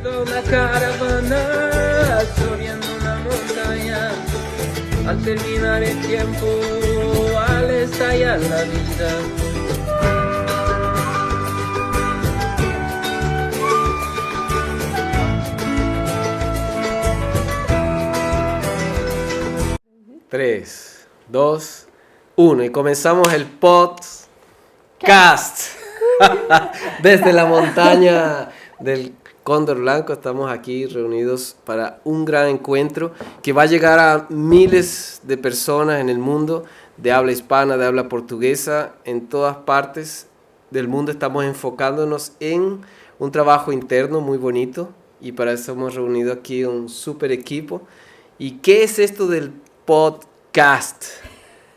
Iba una caravana subiendo una montaña. Al terminar el tiempo, al estallar la vida. Tres, dos, uno. Y comenzamos el podcast desde la montaña del Cóndor Blanco. Estamos aquí reunidos para un gran encuentro que va a llegar a miles de personas en el mundo, de habla hispana, de habla portuguesa, en todas partes del mundo. Estamos enfocándonos en un trabajo interno muy bonito y para eso hemos reunido aquí un super equipo. ¿Y qué es esto del podcast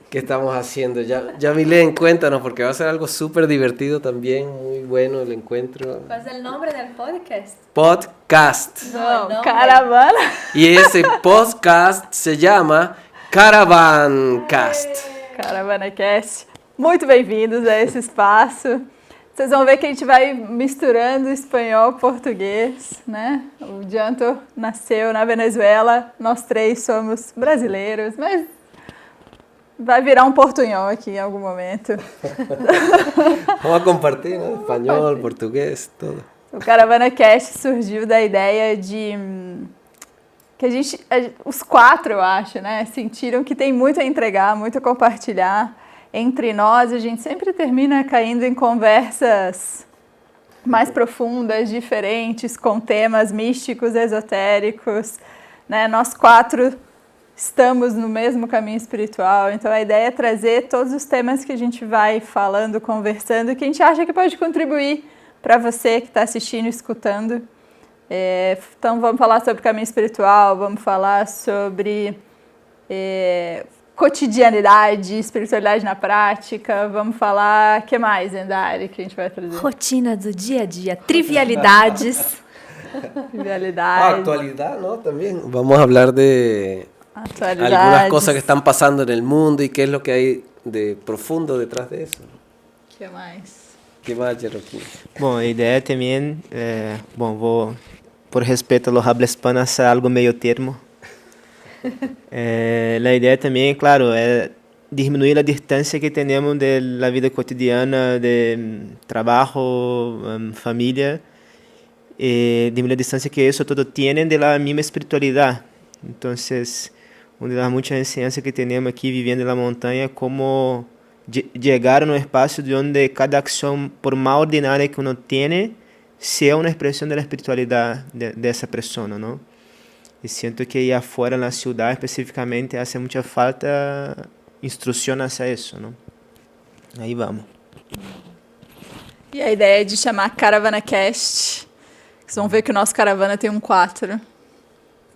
que estamos haciendo? Ya Milén, cuéntanos, porque va a ser algo súper divertido también, muy bueno el encuentro. ¿Cuál es el nombre del podcast? Podcast. No, Caravana. Y esse podcast se llama Caravancast. Caravana Cast. Muito bem-vindos a esse espaço. Vocês vão ver que a gente vai misturando espanhol e português, né? O Janto nasceu na Venezuela, nós três somos brasileiros, mas vai virar um portunhol aqui em algum momento. Vamos a compartir, né? Espanhol, português, tudo. O Caravana Cast surgiu da ideia de que os quatro, eu acho, né, sentiram que tem muito a entregar, muito a compartilhar. Entre nós, a gente sempre termina caindo em conversas mais profundas, diferentes, com temas místicos, esotéricos, né? Nós quatro estamos no mesmo caminho espiritual, então a ideia é trazer todos os temas que a gente vai falando, conversando, que a gente acha que pode contribuir para você que está assistindo e escutando. Então vamos falar sobre caminho espiritual, vamos falar sobre cotidianidade, espiritualidade na prática, vamos falar, o que mais, Endari, que a gente vai trazer? Rotina do dia a dia, trivialidades. Trivialidade. Actualidad, ¿no? También. Vamos a hablar de Atualidades. algunas cosas que están pasando en el mundo y qué es lo que hay de profundo detrás de eso. O que mais? ¿Qué más, Cherokee? Bom, a ideia também vou, por respeito a los habla hispana, hacer algo meio termo. A ideia também, claro, é diminuir a distância que temos da vida cotidiana, de trabalho, família, e diminuir a distância que isso tudo tem da mesma espiritualidade. Então, uma das muitas ensinanças que temos aqui, vivendo na montanha, como chegar a um espaço onde cada ação, por mais ordinária que uno tem, seja uma expressão da espiritualidade dessa pessoa, não? E sinto que aí fora na cidade, especificamente, faz muita falta instrução hacia isso, não? Aí vamos. E a ideia é de chamar Caravana Cast. Vocês vão ver que o nosso caravana tem um 4.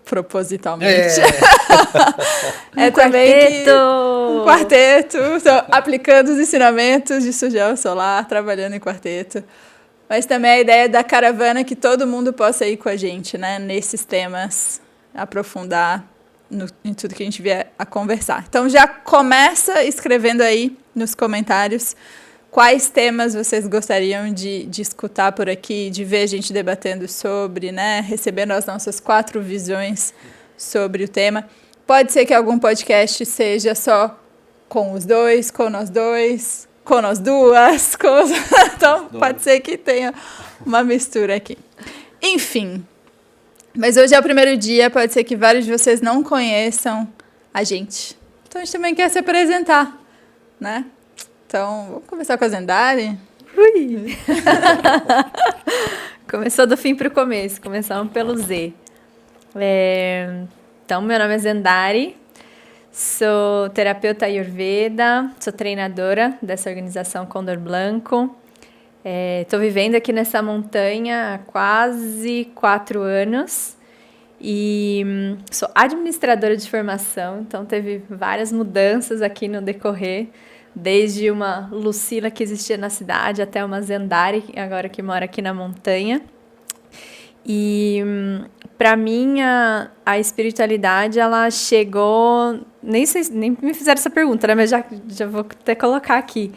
Propositalmente. É também um quarteto. Então, aplicando os ensinamentos de Surgião Solar, trabalhando em quarteto. Mas também a ideia da caravana que todo mundo possa ir com a gente, né? Nesses temas, aprofundar em tudo que a gente vier a conversar. Então já começa escrevendo aí nos comentários quais temas vocês gostariam de escutar por aqui, de ver a gente debatendo sobre, né? Recebendo as nossas 4 visões sobre o tema. Pode ser que algum podcast seja só com os dois, com nós dois, com nós duas. Então pode ser que tenha uma mistura aqui. Enfim. Mas hoje é o primeiro dia, pode ser que vários de vocês não conheçam a gente. Então a gente também quer se apresentar, né? Então, vamos começar com a Zendari? Ui! Começou do fim para o começo, começamos pelo Z. Então, meu nome é Zendari, sou terapeuta Ayurveda, sou treinadora dessa organização Cóndor Blanco. Estou vivendo aqui nessa montanha há quase 4 anos e sou administradora de formação, então teve várias mudanças aqui no decorrer, desde uma Lucila que existia na cidade até uma Zendari, agora que mora aqui na montanha. E para mim a espiritualidade ela chegou, nem me fizeram essa pergunta, né? Mas já vou até colocar aqui.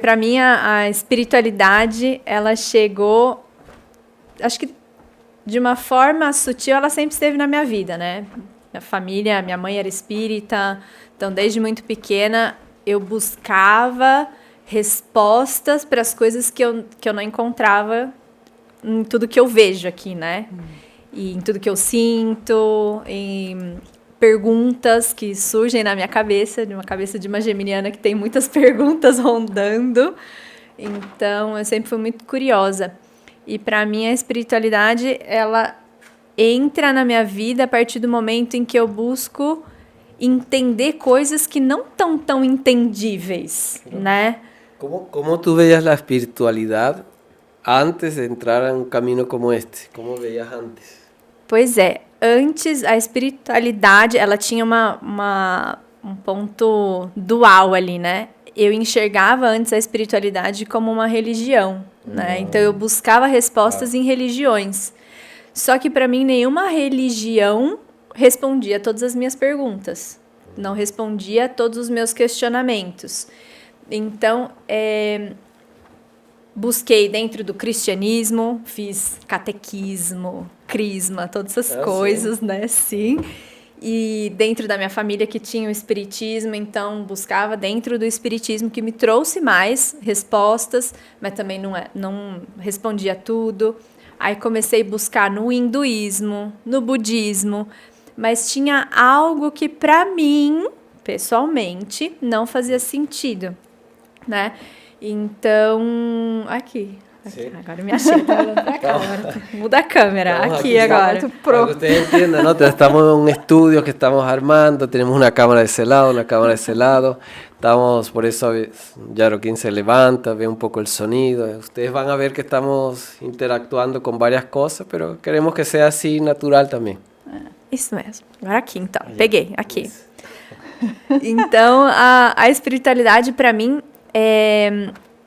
Para mim a espiritualidade ela chegou, acho que de uma forma sutil, ela sempre esteve na minha vida, né? Minha família, minha mãe era espírita, então desde muito pequena eu buscava respostas para as coisas que eu não encontrava em tudo que eu vejo aqui, né? E em tudo que eu sinto, em perguntas que surgem na minha cabeça, de uma cabeça de uma geminiana que tem muitas perguntas rondando. Então, eu sempre fui muito curiosa. E para mim a espiritualidade, ela entra na minha vida a partir do momento em que eu busco entender coisas que não estão tão entendíveis, né? Como tu veías a espiritualidade antes de entrar em um caminho como este? Como veías antes? Pois é, antes a espiritualidade, ela tinha um ponto dual ali, né? Eu enxergava antes a espiritualidade como uma religião, né? Então eu buscava respostas em religiões. Só que para mim nenhuma religião respondia a todas as minhas perguntas. Não respondia a todos os meus questionamentos. Então, busquei dentro do cristianismo, fiz catequismo, crisma, todas essas coisas, né? Sim. E dentro da minha família que tinha o espiritismo, então buscava dentro do espiritismo que me trouxe mais respostas, mas também não respondia tudo. Aí comecei a buscar no hinduísmo, no budismo, mas tinha algo que para mim, pessoalmente, não fazia sentido, né? Então, aqui, agora eu me achei, tá olhando pra câmera. Muda a câmera, aqui agora. Para que ustedes entiendan, ¿no? Estamos en un estudio que estamos armando, tenemos una cámara de ese lado, una cámara de ese lado, estamos, por eso Yaroquín se levanta, ve un poco el sonido, ustedes van a ver que estamos interactuando con varias cosas, pero queremos que sea así natural también. Isso mesmo, agora aqui então, peguei, aqui. Então, a espiritualidade para mim,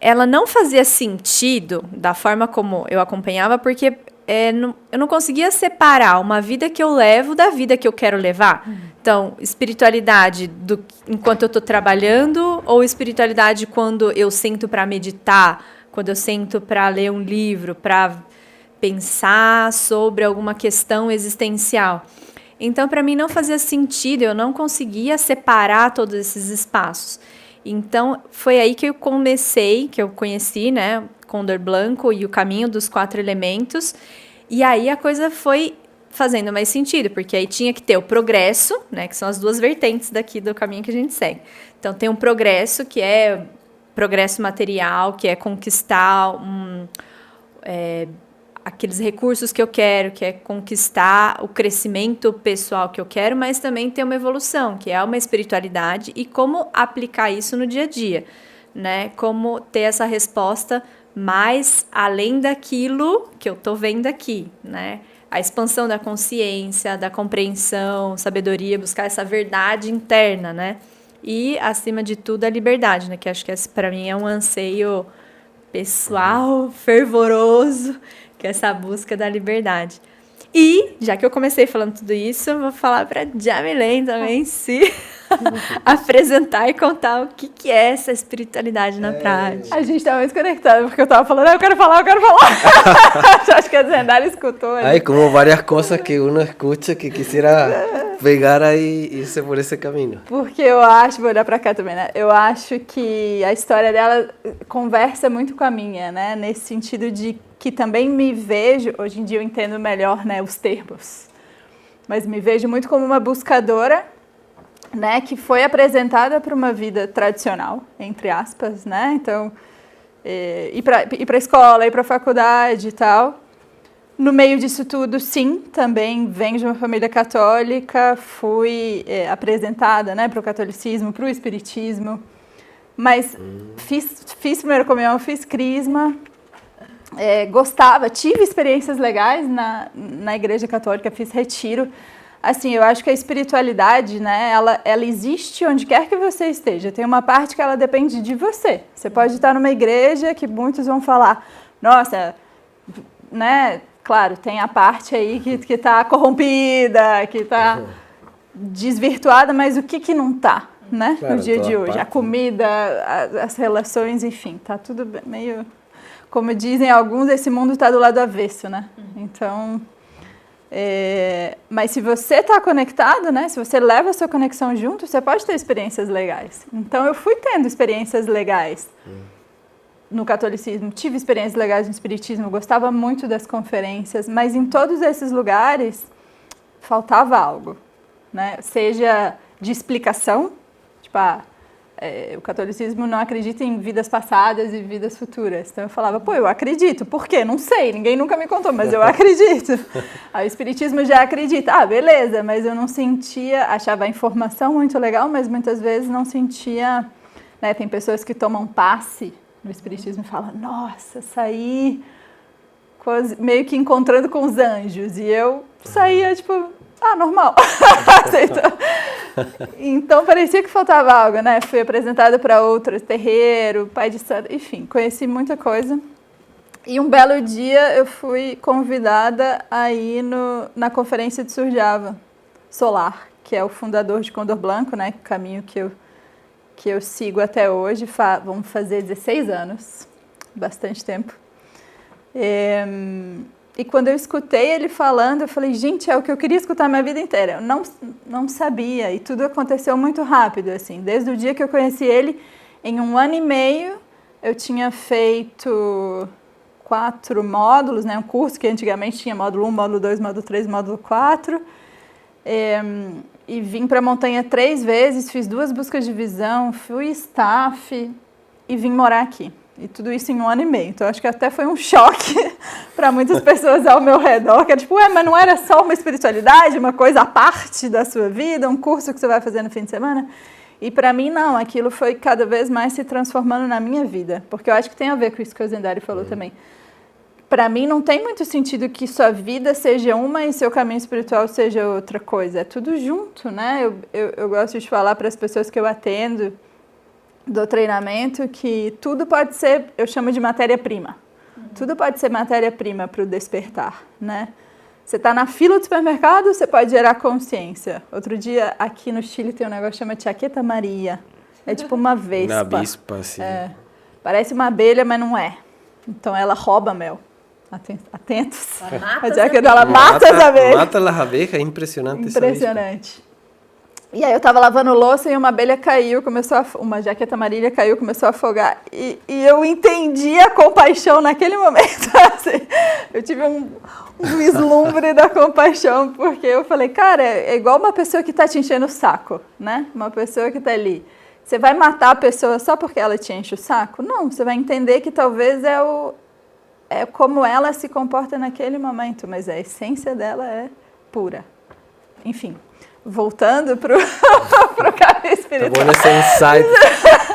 ela não fazia sentido da forma como eu acompanhava, porque eu não conseguia separar uma vida que eu levo da vida que eu quero levar. Então, espiritualidade enquanto eu estou trabalhando, ou espiritualidade quando eu sento para meditar, quando eu sento para ler um livro, para pensar sobre alguma questão existencial. Então, para mim não fazia sentido, eu não conseguia separar todos esses espaços. Então, foi aí que eu conheci, né, Condor Blanco e o caminho dos 4 elementos, e aí a coisa foi fazendo mais sentido, porque aí tinha que ter o progresso, né, que são as 2 vertentes daqui do caminho que a gente segue. Então, tem um progresso, que é progresso material, que é conquistar aqueles recursos que eu quero, que é conquistar o crescimento pessoal que eu quero, mas também ter uma evolução, que é uma espiritualidade, e como aplicar isso no dia a dia, né? Como ter essa resposta mais além daquilo que eu tô vendo aqui, né? A expansão da consciência, da compreensão, sabedoria, buscar essa verdade interna, né? E, acima de tudo, a liberdade, né? Que acho que para mim é um anseio pessoal, fervoroso, que é essa busca da liberdade. E, já que eu comecei falando tudo isso, eu vou falar para Jamilene também se apresentar e contar o que é essa espiritualidade na prática. A gente está muito conectado, porque eu estava falando, eu quero falar. Acho que a Zendara escutou. Hay como varias cosas que uno escucha que quisiera pegar ahí e irse por esse caminho. Porque eu acho, vou olhar para cá também, né? Eu acho que a história dela conversa muito com a minha, né? Nesse sentido de que também me vejo, hoje em dia eu entendo melhor, né, os termos, mas me vejo muito como uma buscadora, né, que foi apresentada para uma vida tradicional, entre aspas, né, então, ir para a escola, ir para a faculdade e tal. No meio disso tudo, sim, também venho de uma família católica, fui apresentada, né, para o catolicismo, para o espiritismo, mas fiz primeira comunhão, fiz crisma, gostava, tive experiências legais na igreja católica, fiz retiro. Assim, eu acho que a espiritualidade, né, ela existe onde quer que você esteja. Tem uma parte que ela depende de você. Você pode estar numa igreja que muitos vão falar, nossa, né, claro, tem a parte aí que está corrompida, que está desvirtuada, mas o que não está, né, claro, no dia de hoje? A comida, as relações, enfim, está tudo meio... Como dizem alguns, esse mundo está do lado avesso, né? Então, Mas se você está conectado, né? Se você leva a sua conexão junto, você pode ter experiências legais. Então, eu fui tendo experiências legais no catolicismo, tive experiências legais no espiritismo, gostava muito das conferências, mas em todos esses lugares faltava algo, né? Seja de explicação, tipo, o catolicismo não acredita em vidas passadas e vidas futuras. Então eu falava, pô, eu acredito. Por quê? Não sei, ninguém nunca me contou, mas eu acredito. Aí o espiritismo já acredita. Ah, beleza, mas eu não sentia, achava a informação muito legal, mas muitas vezes não sentia, né? Tem pessoas que tomam passe no espiritismo e falam, nossa, saí meio que encontrando com os anjos. E eu saía, tipo, normal. Então, parecia que faltava algo, né? Fui apresentada para outro terreiro, pai de santo, enfim, conheci muita coisa. E um belo dia eu fui convidada a ir na conferência de Surjava Solar, que é o fundador de Condor Blanco, né? O caminho que eu sigo até hoje. Vamos fazer 16 anos, bastante tempo. E quando eu escutei ele falando, eu falei, gente, é o que eu queria escutar a minha vida inteira. Eu não sabia, e tudo aconteceu muito rápido, assim. Desde o dia que eu conheci ele, em 1 ano e meio, eu tinha feito 4 módulos, né? Um curso que antigamente tinha módulo 1, módulo 2, módulo 3, módulo 4. E vim para a montanha 3 vezes, fiz 2 buscas de visão, fui staff e vim morar aqui. E tudo isso em 1 ano e meio. Então, acho que até foi um choque para muitas pessoas ao meu redor, que era tipo, mas não era só uma espiritualidade, uma coisa à parte da sua vida, um curso que você vai fazer no fim de semana? E para mim, não. Aquilo foi cada vez mais se transformando na minha vida. Porque eu acho que tem a ver com isso que o Zendari falou também. Para mim, não tem muito sentido que sua vida seja uma e seu caminho espiritual seja outra coisa. É tudo junto, né? Eu gosto de falar para as pessoas que eu atendo do treinamento que tudo pode ser, eu chamo de matéria-prima. Tudo pode ser matéria-prima para o despertar, né? Você está na fila do supermercado, você pode gerar consciência. Outro dia, aqui no Chile, tem um negócio que chama Chaqueta Maria. É tipo uma vespa. Uma avispa, assim. Parece uma abelha, mas não é. Então, ela rouba mel. Atentos. Ela mata as abelhas. Mata as abelhas, é impressionante. Impressionante. E aí eu estava lavando louça e uma abelha caiu, uma jaqueta amarela caiu, começou a afogar. E eu entendi a compaixão naquele momento. Assim, eu tive um vislumbre da compaixão, porque eu falei, cara, é igual uma pessoa que está te enchendo o saco, né? Uma pessoa que está ali. Você vai matar a pessoa só porque ela te enche o saco? Não, você vai entender que talvez é como ela se comporta naquele momento, mas a essência dela é pura. Enfim. Voltando pro caminho espiritual. Tá bom esse insight.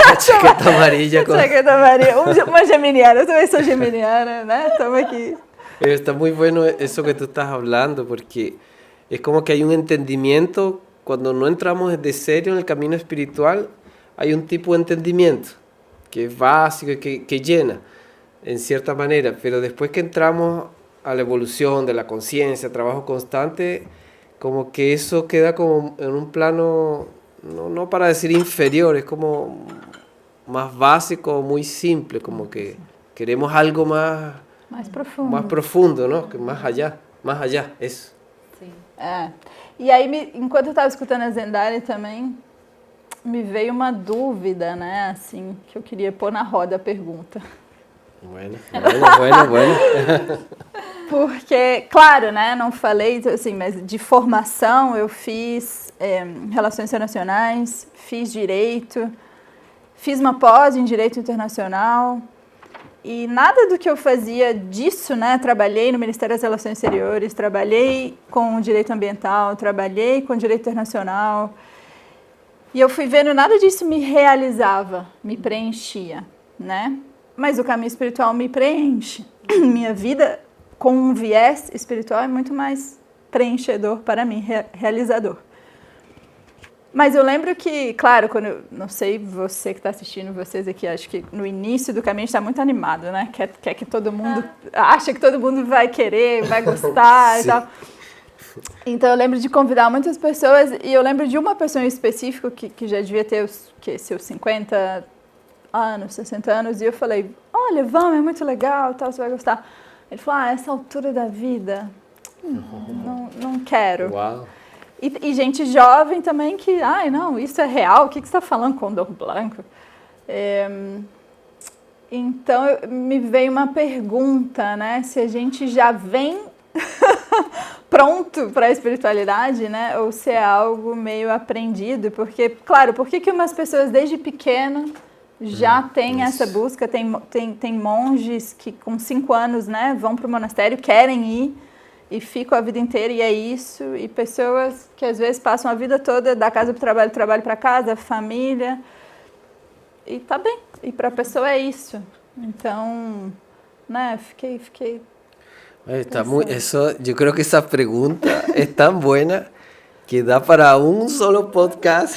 A chaqueta amarilla. Chaqueta amarilla. Uma geminiana. Eu também sou geminiana, né? Estamos aqui. Está muy bueno eso que tú estás hablando, porque es como que hay un entendimiento, cuando no entramos de serio en el camino espiritual, hay un tipo de entendimiento que es básico y que llena, en cierta manera, pero después que entramos a la evolución de la conciencia, trabajo constante, como que eso queda como en un plano, no para decir inferior, es como más básico, muy simple, como que queremos algo más profundo, ¿no? Que más allá, eso. Sim. E aí, enquanto eu estava escutando a Zendari também, me veio uma dúvida, né, assim, que eu queria pôr na roda a pergunta. Bueno. Porque, claro, né, não falei, assim, mas de formação eu fiz Relações Internacionais, fiz Direito, fiz uma pós em Direito Internacional e nada do que eu fazia disso, né, trabalhei no Ministério das Relações Exteriores, trabalhei com Direito Ambiental, trabalhei com Direito Internacional e eu fui vendo nada disso me realizava, me preenchia, né? Mas o caminho espiritual me preenche. Minha vida com um viés espiritual é muito mais preenchedor para mim, realizador. Mas eu lembro que, claro, não sei você que está assistindo, vocês aqui, acho que no início do caminho está muito animado, né? Quer que todo mundo, acha que todo mundo vai querer, vai gostar e tal. Então eu lembro de convidar muitas pessoas e eu lembro de uma pessoa em específico que já devia ter seus 50 anos, 60 anos, e eu falei, olha, vamos, é muito legal, tal, você vai gostar. Ele falou, essa altura da vida, não quero. Uau. E gente jovem também que, não, isso é real, o que você está falando, Condor Blanco? Então, me veio uma pergunta, né? Se a gente já vem pronto para a espiritualidade, né? Ou se é algo meio aprendido. Porque, claro, por que umas pessoas desde pequeno já têm essa busca? Tem monges que com 5 anos, né, vão para o monastério, querem ir e ficam a vida inteira e é isso. E pessoas que às vezes passam a vida toda da casa para o trabalho para casa, família. E tá bem. E para a pessoa é isso. Então, né, fiquei yo creo que esa pregunta es tan buena que da para un solo podcast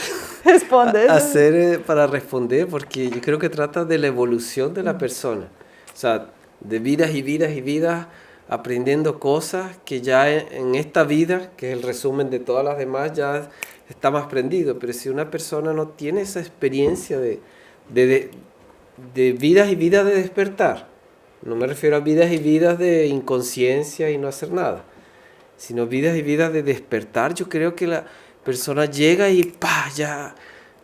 para responder, porque yo creo que trata de la evolución de la persona. O sea, de vidas y vidas y vidas, aprendiendo cosas que ya en esta vida, que es el resumen de todas las demás, ya está más aprendido. Pero si una persona no tiene esa experiencia de vidas y vidas de despertar, no me refiero a vidas y vidas de inconsciencia y no hacer nada, sino vidas y vidas de despertar, yo creo que la persona llega y ya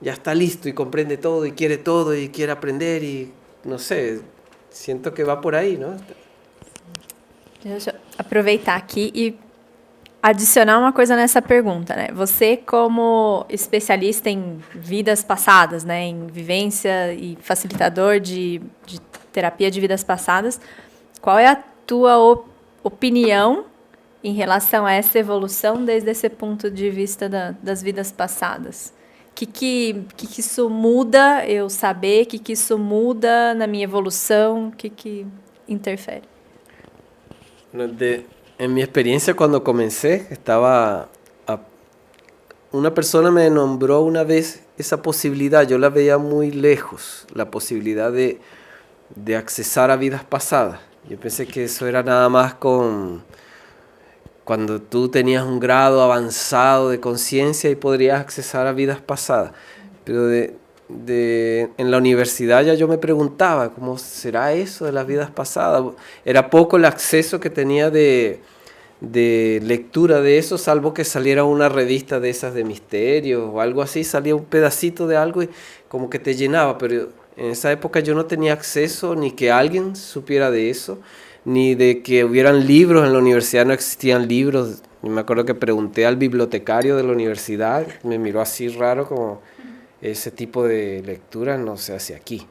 está listo y comprende todo y quiere aprender y no sé, siento que va por ahí, ¿no? Deixa eu aproveitar aqui e adicionar uma coisa nessa pergunta, né? Você, como especialista em vidas passadas, né, em vivência e facilitador de terapia de vidas passadas, qual é a tua opinião em relação a essa evolução desde esse ponto de vista das vidas passadas? O que isso muda eu saber? O que isso muda na minha evolução? O que interfere? En mi experiencia cuando comencé, una persona me nombró una vez esa posibilidad, yo la veía muy lejos, la posibilidad de accesar a vidas pasadas. Yo pensé que eso era nada más cuando tú tenías un grado avanzado de conciencia y podrías accesar a vidas pasadas. Pero en la universidad ya yo me preguntaba, ¿cómo será eso de las vidas pasadas? Era poco el acceso que tenía de lectura de eso, salvo que saliera una revista de esas de misterios o algo así, salía un pedacito de algo y como que te llenaba, pero en esa época yo no tenía acceso ni que alguien supiera de eso, ni de que hubieran libros. En la universidad no existían libros. Yo me acuerdo que pregunté al bibliotecario de la universidad, me miró así raro como... Ese tipo de lectura no se hace aquí.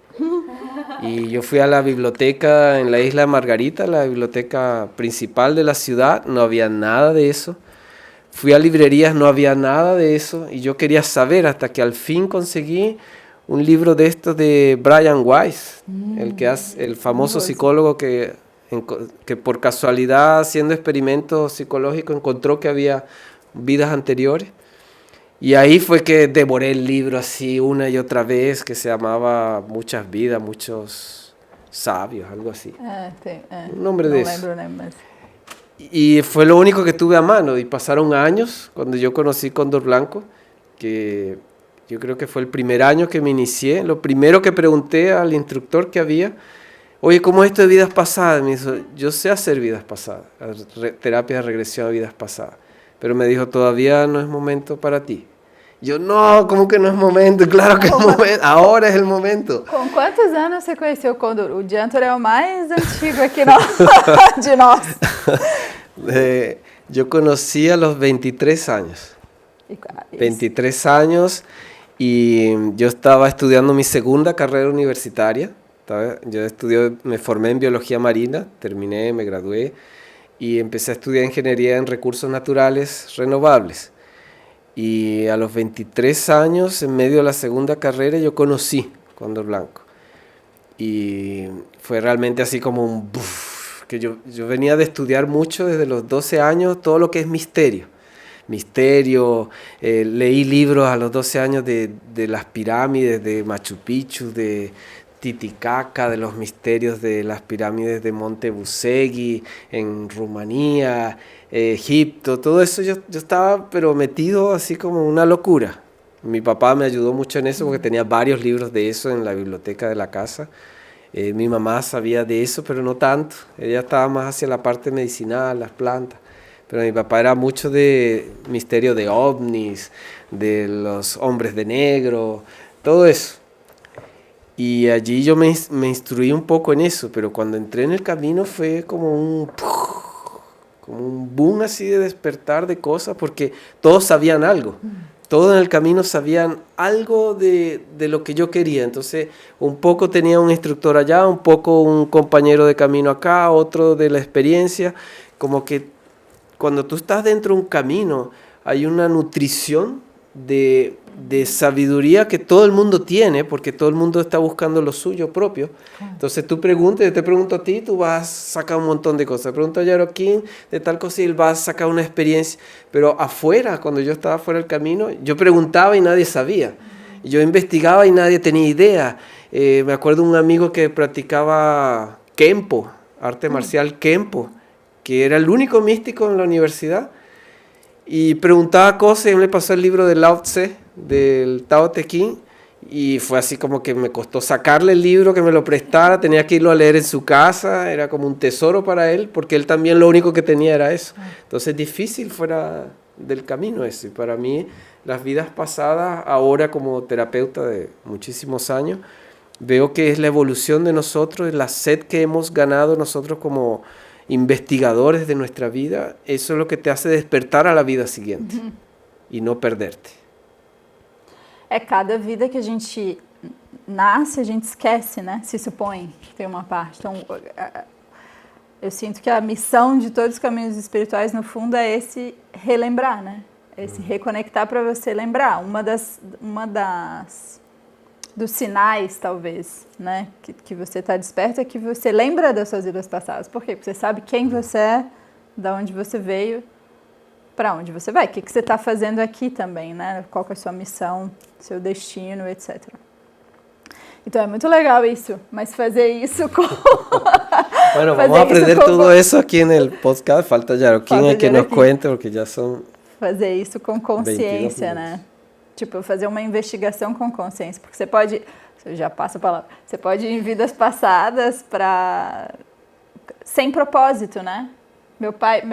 Y yo fui a la biblioteca en la isla Margarita, la biblioteca principal de la ciudad, no había nada de eso. Fui a librerías, no había nada de eso. Y yo quería saber hasta que al fin conseguí un libro de estos de Brian Weiss, el famoso psicólogo que por casualidad, haciendo experimentos psicológicos, encontró que había vidas anteriores. Y ahí fue que devoré el libro así una y otra vez, que se llamaba Muchas vidas, muchos sabios, algo así. Un nombre de eso. Y fue lo único que tuve a mano. Y pasaron años cuando yo conocí Cóndor Blanco, que yo creo que fue el primer año que me inicié. Lo primero que pregunté al instructor que había, oye, ¿cómo es esto de vidas pasadas? Me dijo, yo sé hacer vidas pasadas, terapia de regresión a vidas pasadas. Pero me dijo, todavía no es momento para ti. Yo, no, ¿cómo que no es momento? Claro que es momento, ahora es el momento. Com quantos anos você conheceu o Condor? O Diantor é o mais antigo aqui de nós. Yo conocí a los 23 años. 23 años y yo estaba estudiando mi segunda carrera universitaria. Me formé en biología marina, terminé, me gradué. Y empecé a estudiar ingeniería en recursos naturales renovables. Y a los 23 años, en medio de la segunda carrera, yo conocí Cóndor Blanco. Y fue realmente así como un buf, que yo venía de estudiar mucho desde los 12 años, todo lo que es misterio. Leí libros a los 12 años de las pirámides de Machu Picchu, de Titicaca, de los misterios de las pirámides de Monte Busegui, en Rumanía, Egipto, todo eso yo estaba pero metido así como una locura. Mi papá me ayudó mucho en eso porque tenía varios libros de eso en la biblioteca de la casa. Mi mamá sabía de eso, pero no tanto. Ella estaba más hacia la parte medicinal, las plantas. pero mi papá era mucho de misterio de ovnis, de los hombres de negro, todo eso. Y allí yo me instruí un poco en eso, pero cuando entré en el camino fue como un boom así de despertar de cosas, porque todos sabían algo. Todos en el camino sabían algo de lo que yo quería. Entonces, un poco tenía un instructor allá, un poco un compañero de camino acá, otro de la experiencia. Como que cuando tú estás dentro de un camino, hay una nutrición de sabiduría que todo el mundo tiene, porque todo el mundo está buscando lo suyo propio. Entonces tú preguntas, yo te pregunto a ti, tú vas a sacar un montón de cosas. Pregunto a Yaroquín de tal cosa y él va a sacar una experiencia. Pero afuera, cuando yo estaba fuera del camino, yo preguntaba y nadie sabía. Yo investigaba y nadie tenía idea. Me acuerdo de un amigo que practicaba Kempo, arte marcial Kempo, que era el único místico en la universidad. Y preguntaba cosas y él me pasó el libro de Lao Tse, del Tao Te Ching, y fue así como que me costó sacarle el libro, que me lo prestara, tenía que irlo a leer en su casa, era como un tesoro para él, porque él también lo único que tenía era eso. Entonces difícil fuera del camino eso. Y para mí, las vidas pasadas, ahora como terapeuta de muchísimos años, veo que es la evolución de nosotros, la sed que hemos ganado nosotros como investigadores de nuestra vida. Eso es lo que te hace despertar a la vida siguiente y no perderte. Cada vida que a gente nasce, a gente esquece, né? Se supõe que tem uma parte. Então, eu sinto que a missão de todos os caminhos espirituais, no fundo, é esse relembrar, né? Esse reconectar para você lembrar. Uma dos sinais, talvez, né? Que você está desperto é que você lembra das suas vidas passadas. Por quê? Porque você sabe quem você é, de onde você veio, para onde você vai. O que você está fazendo aqui também, né? Qual que é a sua missão, seu destino, etc. Então é muito legal isso, mas fazer isso com... Bueno, vamos a aprender tudo isso aqui no podcast. Falta Yaroquín que nos cuente, porque já são... Fazer isso com consciência, né? Tipo, fazer uma investigação com consciência. Porque você pode... Eu já passo a palavra. Você pode ir em vidas passadas sem propósito, né? Meu pai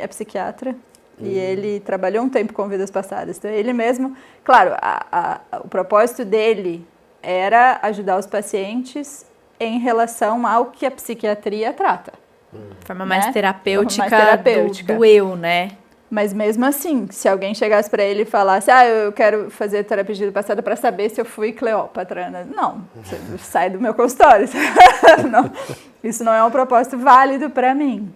é psiquiatra e ele trabalhou um tempo com vidas passadas. Então, ele mesmo... Claro, o propósito dele era ajudar os pacientes em relação ao que a psiquiatria trata. Forma mais terapêutica, terapêutica. Do eu, né? Mas mesmo assim, se alguém chegasse para ele e falasse, eu quero fazer terapia de vida passada para saber se eu fui Cleópatra, né? Não, você sai do meu consultório. Não, isso não é um propósito válido para mim.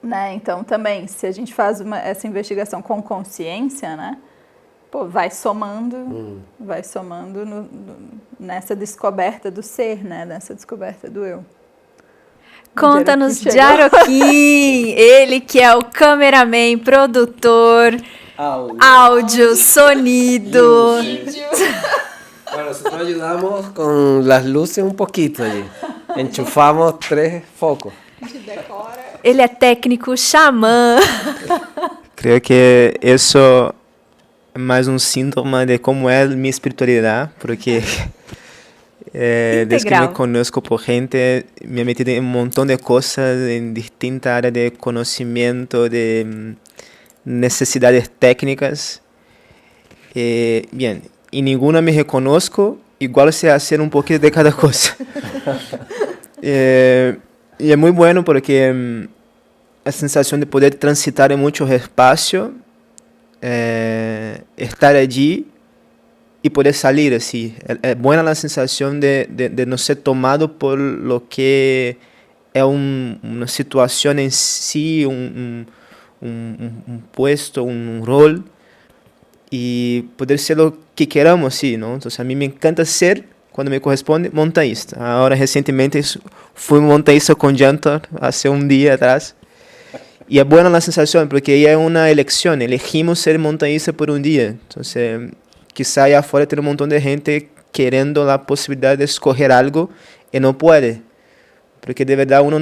Né? Então, também, se a gente faz essa investigação com consciência, né? Pô, vai somando nessa descoberta do ser, né? Nessa descoberta do eu. Conta-nos Yaroquín, ele que é o cameraman, produtor, áudio, sonido. Bueno, nosotros ayudamos con las luces un poquito allí. Enchufamos 3 focos. Ele é técnico, xamã. Creo que isso é mais um síntoma de como é minha espiritualidade, porque desde que me conozco por gente, me he metido en un montón de cosas en distintas áreas de conocimiento, de necesidades técnicas. Bien, y ninguna me reconozco, igual sé hacer un poquito de cada cosa. Y es muy bueno porque la sensación de poder transitar en muchos espacios, estar allí y poder salir así. Es buena la sensación de no ser tomado por lo que es una situación en sí, un puesto, un rol, y poder ser lo que queramos, sí, ¿no? Entonces a mí me encanta ser, cuando me corresponde, montañista. Ahora recientemente fui montañista con Jantar hace un día atrás. Y es buena la sensación porque ya es una elección. Elegimos ser montañista por un día. Entonces... Quizá allá afuera tem um montão de gente querendo a possibilidade de escolher algo e não pode. Porque de verdade uno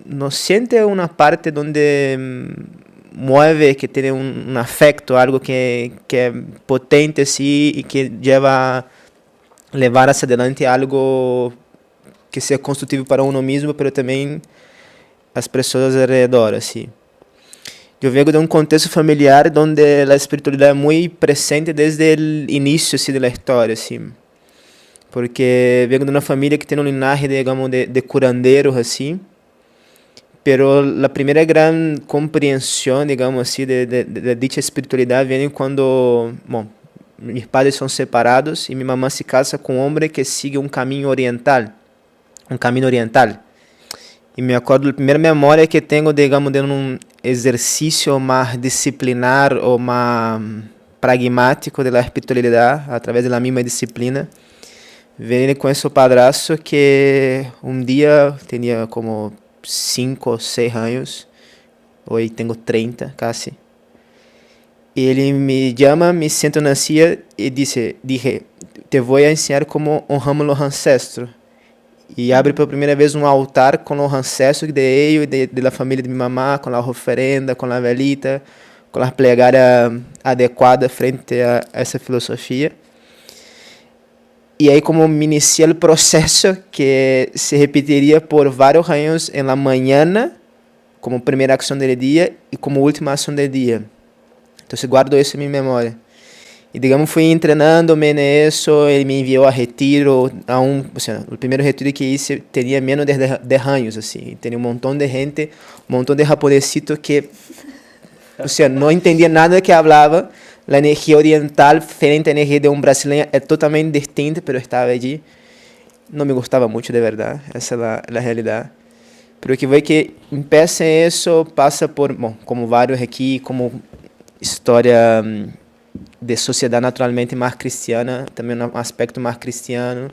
não sente uma parte onde mueve, que tem um afecto, algo que é potente sí, e que leva a levar hacia adelante algo que seja construtivo para uno mesmo, mas também as pessoas ao redor, assim. Eu venho de um contexto familiar onde a espiritualidade é muito presente desde o início assim, da história, assim. Porque venho de uma família que tem um linhagem, digamos, de curandeiros, assim. Pero a primeira grande compreensão, digamos assim, de dicha espiritualidade vem quando, bom, meus pais são separados e minha mamãe se casa com um homem que sigue um caminho oriental. E me acordo, a primeira memória que tenho, digamos, de um exercício mais disciplinar ou mais pragmático da espiritualidade, através da mesma disciplina, vem com esse padrasto que um dia tinha como 5 ou 6 anos, hoje tenho 30, quase. Ele me chama, me senta na silla e disse, te vou ensinar como honramos os ancestros. E abre pela primeira vez um altar com os ancestros de eu e da família de minha mamã, com a oferenda, com a velita, com as plegárias adequadas frente a essa filosofia. E aí como me inicia o processo que se repetiria por vários anos em la manhã, como primeira ação do dia e como última ação do dia. Então, guardo isso em minha memória. E, digamos, fui treinando-me nisso, ele me enviou a retiro, o primeiro retiro que hice tinha menos de 10 anos, assim, tinha um montão de gente, um montão de japonesito que, não entendia nada do que falava, a energia oriental, frente à energia de um brasileiro, é totalmente distinta, mas estava ali, não me gostava muito, de verdade, essa é a realidade. Pero que vai que empieza isso, passa por, bom, como vários aqui, como história de sociedade naturalmente mais cristiana, também um aspecto mais cristiano,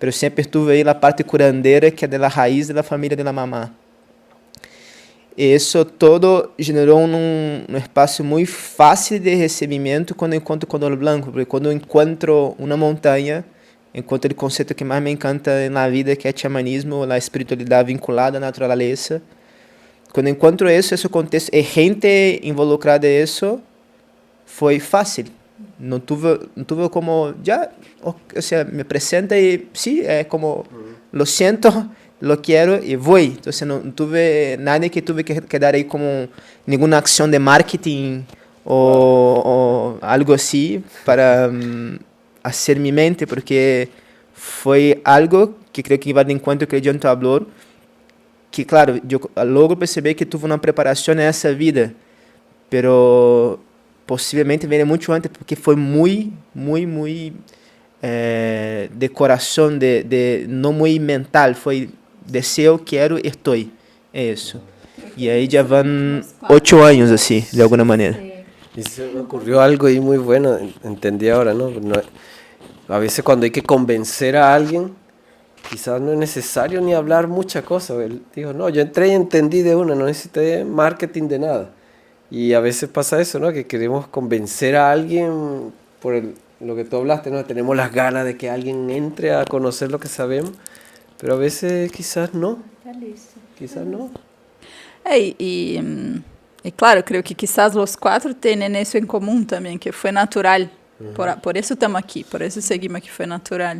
mas sempre tive aí a parte curandeira que é da raiz da família da mamã. E isso todo gerou um espaço muito fácil de recebimento quando encontro Cóndor Blanco, porque quando encontro uma montanha, encontro o conceito que mais me encanta na vida, que é o xamanismo, a espiritualidade vinculada à natureza. Quando encontro esse contexto e gente involucrada nisso, foi fácil. Não tive como, me apresenta e sim, é como, lo siento, lo quero e vou. Então, não tive nada que tive que dar aí como nenhuma ação de marketing ou algo assim para fazer minha mente, porque foi algo que creio que vai de encontro que o John falou, que, claro, eu logo percebi que tive uma preparação nessa vida, pero possivelmente veio muito antes, porque foi muito de coração, não muito mental, foi desejo, quero, estou. É isso. E aí já vão 8 anos, assim, de alguma maneira. Isso me ocorrió algo aí muy bueno, entendí ahora, ¿no? A veces cuando hay que convencer a alguien, quizás no es necesario ni hablar mucha cosa. Él dijo, no, yo entré y entendí de una, no necesité marketing de nada. Y a veces pasa eso, ¿no? Que queremos convencer a alguien por lo que tú hablaste, ¿no? Tenemos las ganas de que alguien entre a conocer lo que sabemos, pero a veces quizás no. Quizás no. E claro, creio que quizás os 4 tenham isso em comum também, que foi natural. Por isso estamos aqui, por isso seguimos que foi natural.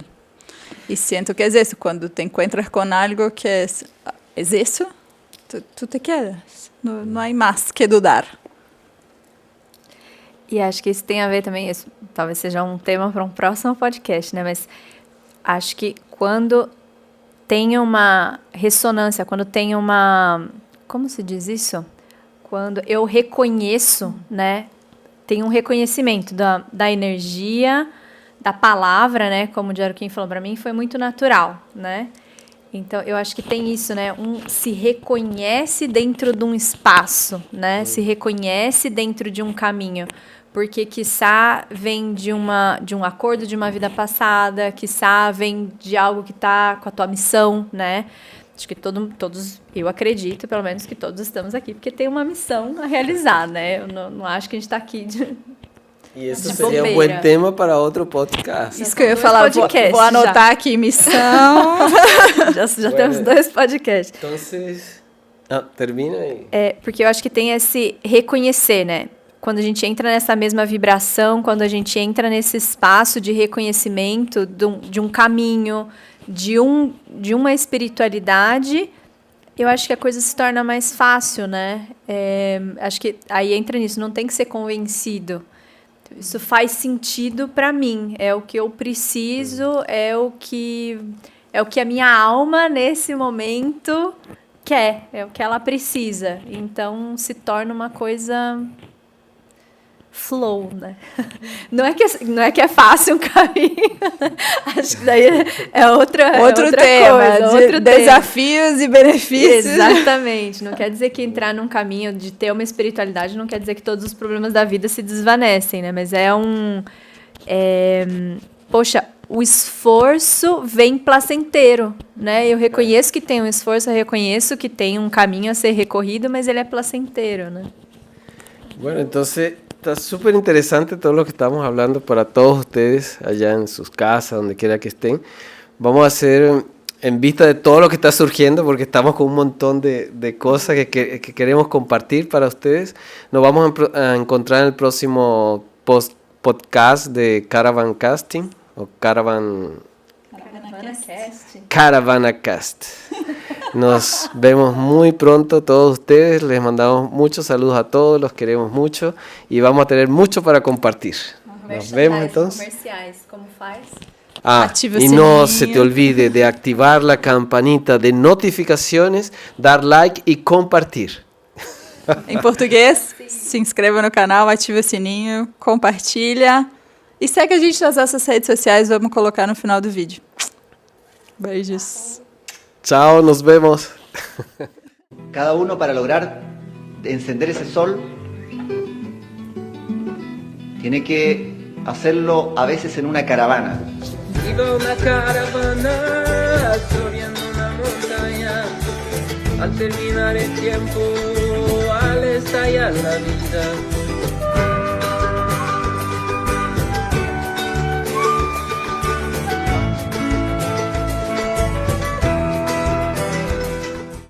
E sinto que é isso, quando te encontras com algo que é isso, tu te quedas. Não há mais que dudar. E acho que isso tem a ver também, isso talvez seja um tema para um próximo podcast, né? Mas acho que quando tem uma ressonância, quando tem uma... Como se diz isso? Quando eu reconheço, né? Tem um reconhecimento da energia, da palavra, né? Como o Joaquim falou para mim, foi muito natural, né? Então, eu acho que tem isso, né? Se reconhece dentro de um espaço, né? Se reconhece dentro de um caminho. Porque, quiçá, vem de um acordo de uma vida passada, quiçá, vem de algo que está com a tua missão, né? Acho que todos, eu acredito, pelo menos, que todos estamos aqui, porque tem uma missão a realizar, né? Eu não acho que a gente está aqui E isso seria um bom tema para outro podcast. Isso que eu ia falar, vou anotar aqui, missão. já temos 2 podcasts. Então, termina aí. Porque eu acho que tem esse reconhecer, né? Quando a gente entra nessa mesma vibração, quando a gente entra nesse espaço de reconhecimento de um caminho, de uma espiritualidade, Eu acho que a coisa se torna mais fácil, né? Acho que aí entra nisso, não tem que ser convencido. Isso faz sentido para mim, é o que eu preciso, é o que a minha alma nesse momento quer, é o que ela precisa. Então se torna uma coisa flow, né? Não é que é fácil um caminho. Acho que daí é outra tema, coisa, outro desafios e benefícios. Exatamente. Não quer dizer que entrar num caminho de ter uma espiritualidade não quer dizer que todos os problemas da vida se desvanecem, né? Mas poxa, o esforço vem placenteiro, né? Eu reconheço que tem um esforço, eu reconheço que tem um caminho a ser recorrido, mas ele é placenteiro, né? Bueno, entonces está súper interesante todo lo que estamos hablando para todos ustedes allá en sus casas, donde quiera que estén. Vamos a hacer, en vista de todo lo que está surgiendo, porque estamos con un montón de cosas que queremos compartir para ustedes, nos vamos a encontrar en el próximo podcast de Caravan Casting, o Caravanacast. Nos vemos muy pronto todos ustedes, les mandamos muchos saludos a todos, los queremos mucho y vamos a tener mucho para compartir. Nos vemos entonces. Comerciais, como faz? Ativa y el no sininho. se te olvide de activar la campanita de notificaciones, dar like y compartir. Em português, se inscreva no canal, ativa o sininho, compartilha e segue a gente nas nossas redes sociais, vamos colocar no final do vídeo. Beijos. Chao, nos vemos. Cada uno para lograr encender ese sol tiene que hacerlo a veces en una caravana. Iba una caravana subiendo una montaña. Al terminar el tiempo, al estallar la vida,